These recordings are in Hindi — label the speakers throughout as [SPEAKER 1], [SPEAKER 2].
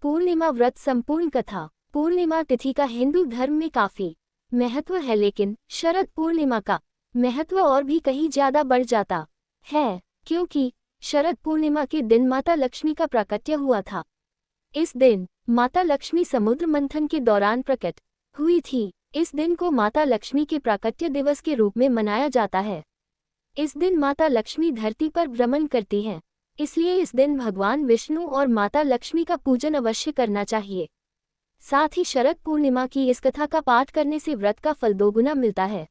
[SPEAKER 1] पूर्णिमा व्रत संपूर्ण कथा। पूर्णिमा तिथि का हिंदू धर्म में काफी महत्व है, लेकिन शरद पूर्णिमा का महत्व और भी कहीं ज्यादा बढ़ जाता है, क्योंकि शरद पूर्णिमा के दिन माता लक्ष्मी का प्राकट्य हुआ था। इस दिन माता लक्ष्मी समुद्र मंथन के दौरान प्रकट हुई थी। इस दिन को माता लक्ष्मी के प्राकट्य दिवस के रूप में मनाया जाता है। इस दिन माता लक्ष्मी धरती पर भ्रमण करती हैं, इसलिए इस दिन भगवान विष्णु और माता लक्ष्मी का पूजन अवश्य करना चाहिए। साथ ही शरद पूर्णिमा की इस कथा का पाठ करने से व्रत का फल दोगुना मिलता है।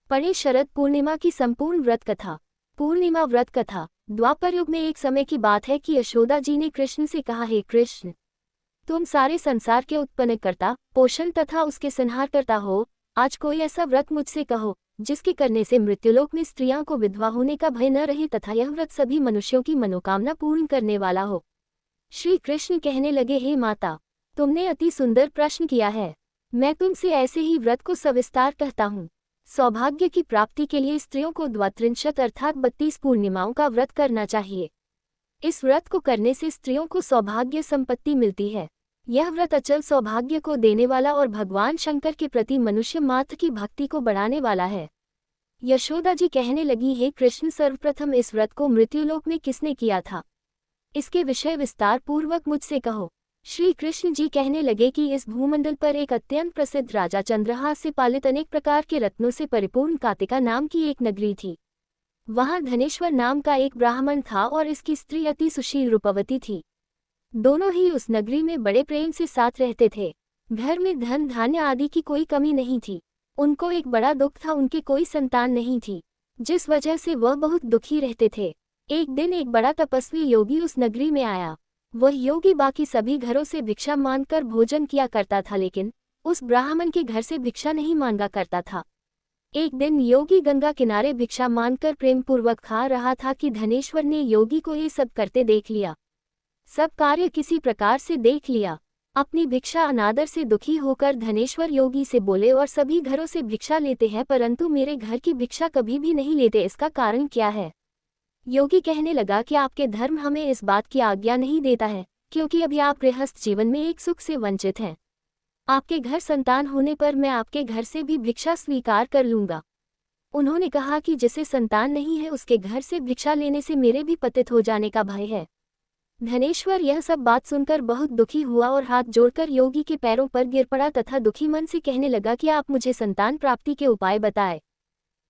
[SPEAKER 1] पढ़े शरद पूर्णिमा की संपूर्ण व्रत कथा। पूर्णिमा व्रत कथा। द्वापर युग में एक समय की बात है कि यशोदा जी ने कृष्ण से कहा, हे कृष्ण, तुम सारे संसार के उत्पन्न करता, पोषण तथा उसके संहार करता हो। आज कोई ऐसा व्रत मुझसे कहो जिसके करने से मृत्युलोक में स्त्रियां को विधवा होने का भय न रहे तथा यह व्रत सभी मनुष्यों की मनोकामना पूर्ण करने वाला हो। श्री कृष्ण कहने लगे, हे माता, तुमने अति सुंदर प्रश्न किया है। मैं तुमसे ऐसे ही व्रत को सविस्तार कहता हूँ। सौभाग्य की प्राप्ति के लिए स्त्रियों को द्वात्रिंशत अर्थात 32 पूर्णिमाओं का व्रत करना चाहिए। इस व्रत को करने से स्त्रियों को सौभाग्य संपत्ति मिलती है। यह व्रत अचल सौभाग्य को देने वाला और भगवान शंकर के प्रति मनुष्य मात्र की भक्ति को बढ़ाने वाला है। यशोदा जी कहने लगी, हे कृष्ण, सर्वप्रथम इस व्रत को मृत्युलोक में किसने किया था, इसके विषय विस्तार पूर्वक मुझसे कहो। श्री कृष्ण जी कहने लगे कि इस भूमंडल पर एक अत्यंत प्रसिद्ध राजा चंद्रहास से पालित अनेक प्रकार के रत्नों से परिपूर्ण कातिका नाम की एक नगरी थी। वहां धनेश्वर नाम का एक ब्राह्मण था और इसकी स्त्री अति सुशील रूपवती थी। दोनों ही उस नगरी में बड़े प्रेम से साथ रहते थे। घर में धन धान्य आदि की कोई कमी नहीं थी। उनको एक बड़ा दुख था, उनके कोई संतान नहीं थी, जिस वजह से वह बहुत दुखी रहते थे। एक दिन एक बड़ा तपस्वी योगी उस नगरी में आया। वह योगी बाकी सभी घरों से भिक्षा मांगकर भोजन किया करता था, लेकिन उस ब्राह्मण के घर से भिक्षा नहीं मांगा करता था। एक दिन योगी गंगा किनारे भिक्षा मांगकर प्रेमपूर्वक खा रहा था कि धनेश्वर ने योगी को ये सब करते देख लिया। सब कार्य किसी प्रकार से देख लिया। अपनी भिक्षा अनादर से दुखी होकर धनेश्वर योगी से बोले, और सभी घरों से भिक्षा लेते हैं परंतु मेरे घर की भिक्षा कभी भी नहीं लेते, इसका कारण क्या है? योगी कहने लगा कि आपके धर्म हमें इस बात की आज्ञा नहीं देता है, क्योंकि अभी आप गृहस्थ जीवन में एक सुख से वंचित हैं। आपके घर संतान होने पर मैं आपके घर से भी भिक्षा स्वीकार कर लूंगा। उन्होंने कहा कि जिसे संतान नहीं है उसके घर से भिक्षा लेने से मेरे भी पतित हो जाने का भय है। धनेश्वर यह सब बात सुनकर बहुत दुखी हुआ और हाथ जोड़कर योगी के पैरों पर गिर पड़ा तथा दुखी मन से कहने लगा कि आप मुझे संतान प्राप्ति के उपाय बताएं।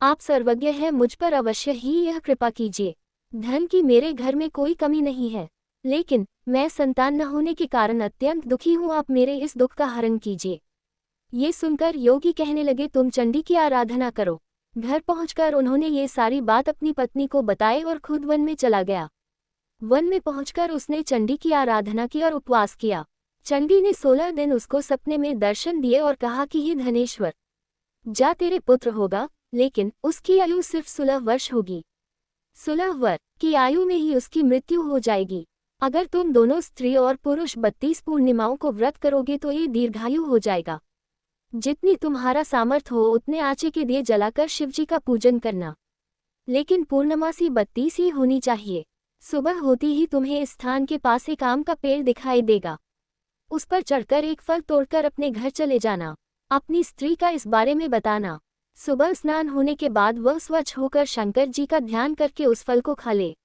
[SPEAKER 1] आप सर्वज्ञ हैं, मुझ पर अवश्य ही यह कृपा कीजिए। धन की मेरे घर में कोई कमी नहीं है, लेकिन मैं संतान न होने के कारण अत्यंत दुखी हूँ, आप मेरे इस दुख का हरण कीजिए। ये सुनकर योगी कहने लगे, तुम चंडी की आराधना करो। घर पहुंचकर उन्होंने ये सारी बात अपनी पत्नी को बताई और खुद वन में चला गया। वन में पहुंचकर उसने चंडी की आराधना की और उपवास किया। चंडी ने 16 दिन उसको सपने में दर्शन दिए और कहा कि हे धनेश्वर, जा, तेरे पुत्र होगा, लेकिन उसकी आयु सिर्फ 16 वर्ष होगी। 16 वर्ष की आयु में ही उसकी मृत्यु हो जाएगी। अगर तुम दोनों स्त्री और पुरुष 32 पूर्णिमाओं को व्रत करोगे तो ये दीर्घायु हो जाएगा। जितनी तुम्हारा सामर्थ्य हो उतने आचे के दिए जलाकर शिवजी का पूजन करना, लेकिन पूर्णमासी 32 ही होनी चाहिए। सुबह होती ही तुम्हें इस स्थान के पास एक आम का पेड़ दिखाई देगा। उस पर चढ़कर एक फल तोड़कर अपने घर चले जाना। अपनी स्त्री का इस बारे में बताना। सुबह स्नान होने के बाद वह स्वच्छ होकर शंकर जी का ध्यान करके उस फल को खा ले।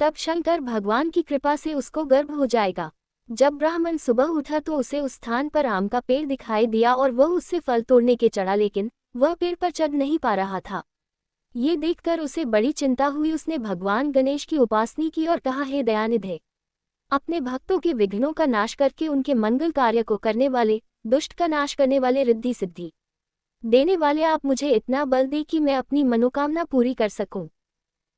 [SPEAKER 1] तब शंकर भगवान की कृपा से उसको गर्भ हो जाएगा। जब ब्राह्मण सुबह उठा तो उसे उस स्थान पर आम का पेड़ दिखाई दिया और वह उससे फल तोड़ने के चढ़ा, लेकिन वह पेड़ पर चढ़ नहीं पा रहा था। ये देखकर उसे बड़ी चिंता हुई। उसने भगवान गणेश की उपासना की और कहा, हे दयानिधे, अपने भक्तों के विघ्नों का नाश करके उनके मंगल कार्य को करने वाले, दुष्ट का नाश करने वाले, रिद्धि सिद्धि देने वाले, आप मुझे इतना बल दे कि मैं अपनी मनोकामना पूरी कर सकूं।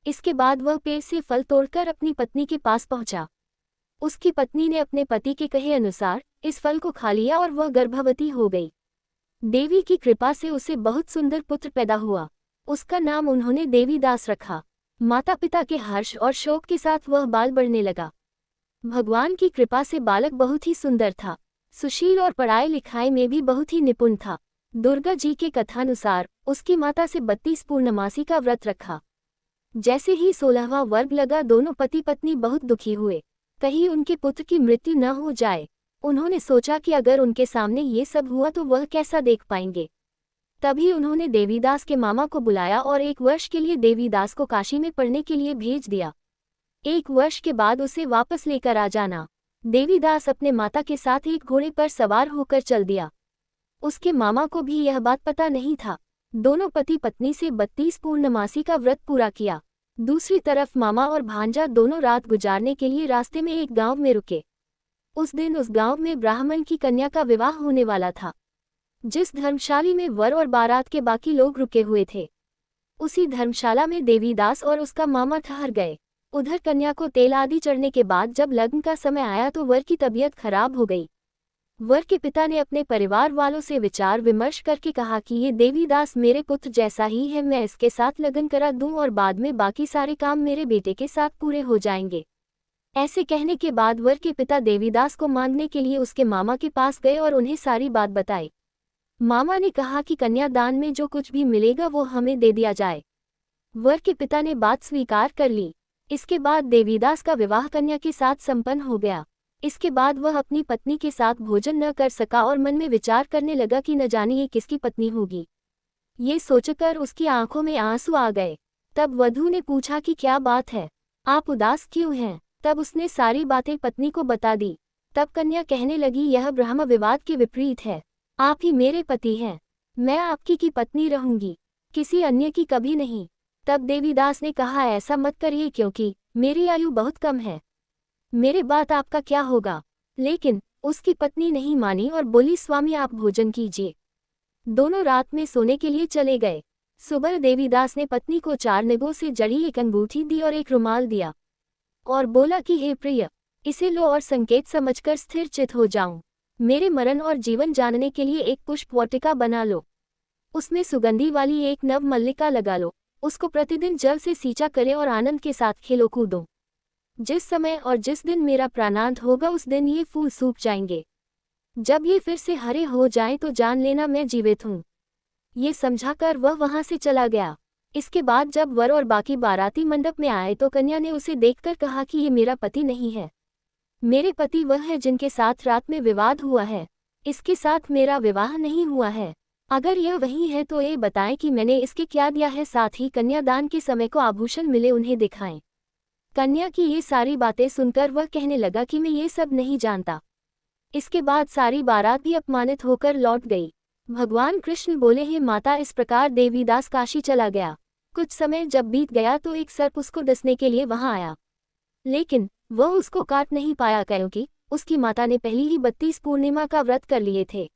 [SPEAKER 1] इसके बाद वह पेड़ से फल तोड़कर अपनी पत्नी के पास पहुंचा। उसकी पत्नी ने अपने पति के कहे अनुसार इस फल को खा लिया और वह गर्भवती हो गई। देवी की कृपा से उसे बहुत सुंदर पुत्र पैदा हुआ। उसका नाम उन्होंने देवीदास रखा। माता पिता के हर्ष और शोक के साथ वह बाल बढ़ने लगा। भगवान की कृपा से बालक बहुत ही सुंदर था, सुशील और पढ़ाई लिखाई में भी बहुत ही निपुण था। दुर्गा जी के कथानुसार उसकी माता से 32 पूर्णमासी का व्रत रखा। जैसे ही 16वां वर्ग लगा, दोनों पति पत्नी बहुत दुखी हुए, कहीं उनके पुत्र की मृत्यु न हो जाए। उन्होंने सोचा कि अगर उनके सामने ये सब हुआ तो वह कैसा देख पाएंगे। तभी उन्होंने देवीदास के मामा को बुलाया और 1 वर्ष के लिए देवीदास को काशी में पढ़ने के लिए भेज दिया। 1 वर्ष के बाद उसे वापस लेकर आ जाना। देवीदास अपने माता के साथ एक घोड़े पर सवार होकर चल दिया। उसके मामा को भी यह बात पता नहीं था। दोनों पति पत्नी से 32 पूर्णमासी का व्रत पूरा किया। दूसरी तरफ मामा और भांजा दोनों रात गुजारने के लिए रास्ते में एक गांव में रुके। उस दिन उस गांव में ब्राह्मण की कन्या का विवाह होने वाला था। जिस धर्मशाला में वर और बारात के बाकी लोग रुके हुए थे, उसी धर्मशाला में देवीदास और उसका मामा ठहर गए। उधर कन्या को तेल आदि चढ़ने के बाद जब लग्न का समय आया तो वर की तबीयत खराब हो गई। वर के पिता ने अपने परिवार वालों से विचार विमर्श करके कहा कि ये देवीदास मेरे पुत्र जैसा ही है, मैं इसके साथ लगन करा दूं और बाद में बाकी सारे काम मेरे बेटे के साथ पूरे हो जाएंगे। ऐसे कहने के बाद वर के पिता देवीदास को मांगने के लिए उसके मामा के पास गए और उन्हें सारी बात बताई। मामा ने कहा कि कन्यादान में जो कुछ भी मिलेगा वो हमें दे दिया जाए। वर के पिता ने बात स्वीकार कर ली। इसके बाद देवीदास का विवाह कन्या के साथ संपन्न हो गया। इसके बाद वह अपनी पत्नी के साथ भोजन न कर सका और मन में विचार करने लगा कि न जाने ये किसकी पत्नी होगी। ये सोचकर उसकी आंखों में आंसू आ गए। तब वधू ने पूछा कि क्या बात है, आप उदास क्यों हैं? तब उसने सारी बातें पत्नी को बता दी। तब कन्या कहने लगी, यह ब्रह्म विवाद के विपरीत है। आप ही मेरे पति हैं, मैं आपकी की पत्नी रहूंगी, किसी अन्य की कभी नहीं। तब देवीदास ने कहा, ऐसा मत करिए क्योंकि मेरी आयु बहुत कम है, मेरे बाद आपका क्या होगा। लेकिन उसकी पत्नी नहीं मानी और बोली, स्वामी आप भोजन कीजिए। दोनों रात में सोने के लिए चले गए। सुबह देवीदास ने पत्नी को 4 निगों से जड़ी एक अंगूठी दी और एक रुमाल दिया और बोला कि हे प्रिय, इसे लो और संकेत समझकर स्थिर चित हो जाऊं। मेरे मरण और जीवन जानने के लिए एक पुष्प वाटिका बना लो, उसमें सुगंधी वाली एक नव मल्लिका लगा लो, उसको प्रतिदिन जल से सींचा करें और आनंद के साथ खेलो कूदो। जिस समय और जिस दिन मेरा प्राणांत होगा उस दिन ये फूल सूख जाएंगे। जब ये फिर से हरे हो जाएं तो जान लेना मैं जीवित हूँ। ये समझाकर वह वहां से चला गया। इसके बाद जब वर और बाकी बाराती मंडप में आए तो कन्या ने उसे देखकर कहा कि ये मेरा पति नहीं है, मेरे पति वह है जिनके साथ रात में विवाद हुआ है, इसके साथ मेरा विवाह नहीं हुआ है। अगर यह वही है तो ये बताएं कि मैंने इसके क्या दिया है, साथ ही कन्यादान के समय को आभूषण मिले उन्हें दिखाएं। कन्या की ये सारी बातें सुनकर वह कहने लगा कि मैं ये सब नहीं जानता। इसके बाद सारी बारात भी अपमानित होकर लौट गई। भगवान कृष्ण बोले, हे माता, इस प्रकार देवीदास काशी चला गया। कुछ समय जब बीत गया तो एक सर्प उसको डसने के लिए वहां आया, लेकिन वह उसको काट नहीं पाया क्योंकि उसकी माता ने पहली ही 32 पूर्णिमा का व्रत कर लिए थे।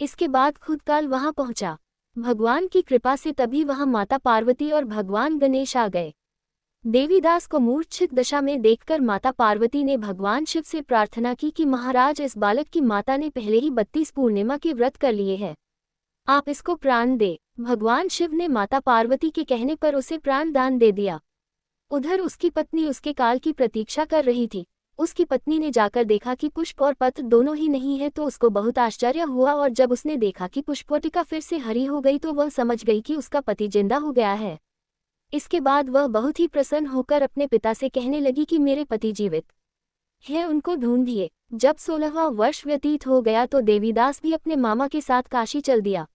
[SPEAKER 1] इसके बाद खुद काल वहां पहुंचा। भगवान की कृपा से तभी वहां माता पार्वती और भगवान गणेश आ गए। देवीदास को मूर्छित दशा में देखकर माता पार्वती ने भगवान शिव से प्रार्थना की कि महाराज, इस बालक की माता ने पहले ही 32 पूर्णिमा के व्रत कर लिए हैं, आप इसको प्राण दे। भगवान शिव ने माता पार्वती के कहने पर उसे प्राण दान दे दिया। उधर उसकी पत्नी उसके काल की प्रतीक्षा कर रही थी। उसकी पत्नी ने जाकर देखा कि पुष्प और पत्र दोनों ही नहीं है तो उसको बहुत आश्चर्य हुआ और जब उसने देखा कि पुष्पवाटिका फिर से हरी हो गई तो वह समझ गई कि उसका पति जिंदा हो गया है। इसके बाद वह बहुत ही प्रसन्न होकर अपने पिता से कहने लगी कि मेरे पति जीवित है, उनको ढूंढिए। जब 16वां वर्ष व्यतीत हो गया तो देवीदास भी अपने मामा के साथ काशी चल दिया।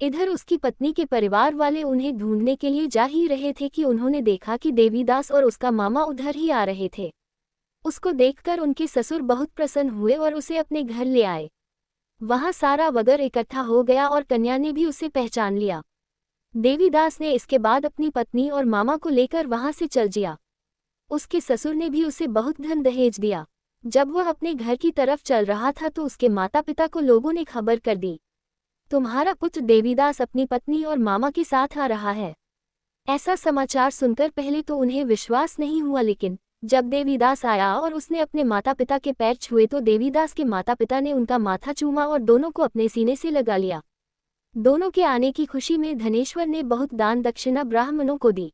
[SPEAKER 1] इधर उसकी पत्नी के परिवार वाले उन्हें ढूंढने के लिए जा ही रहे थे कि उन्होंने देखा कि देवीदास और उसका मामा उधर ही आ रहे थे। उसको देखकर उनके ससुर बहुत प्रसन्न हुए और उसे अपने घर ले आए। वहां सारा वगर इकट्ठा हो गया और कन्या ने भी उसे पहचान लिया। देवीदास ने इसके बाद अपनी पत्नी और मामा को लेकर वहां से चल दिया। उसके ससुर ने भी उसे बहुत धन दहेज दिया। जब वह अपने घर की तरफ चल रहा था तो उसके माता पिता को लोगों ने खबर कर दी, तुम्हारा पुत्र देवीदास अपनी पत्नी और मामा के साथ आ रहा है। ऐसा समाचार सुनकर पहले तो उन्हें विश्वास नहीं हुआ, लेकिन जब देवीदास आया और उसने अपने माता पिता के पैर छुए तो देवीदास के माता पिता ने उनका माथा चूमा और दोनों को अपने सीने से लगा लिया। दोनों के आने की खुशी में धनेश्वर ने बहुत दान दक्षिणा ब्राह्मणों को दी।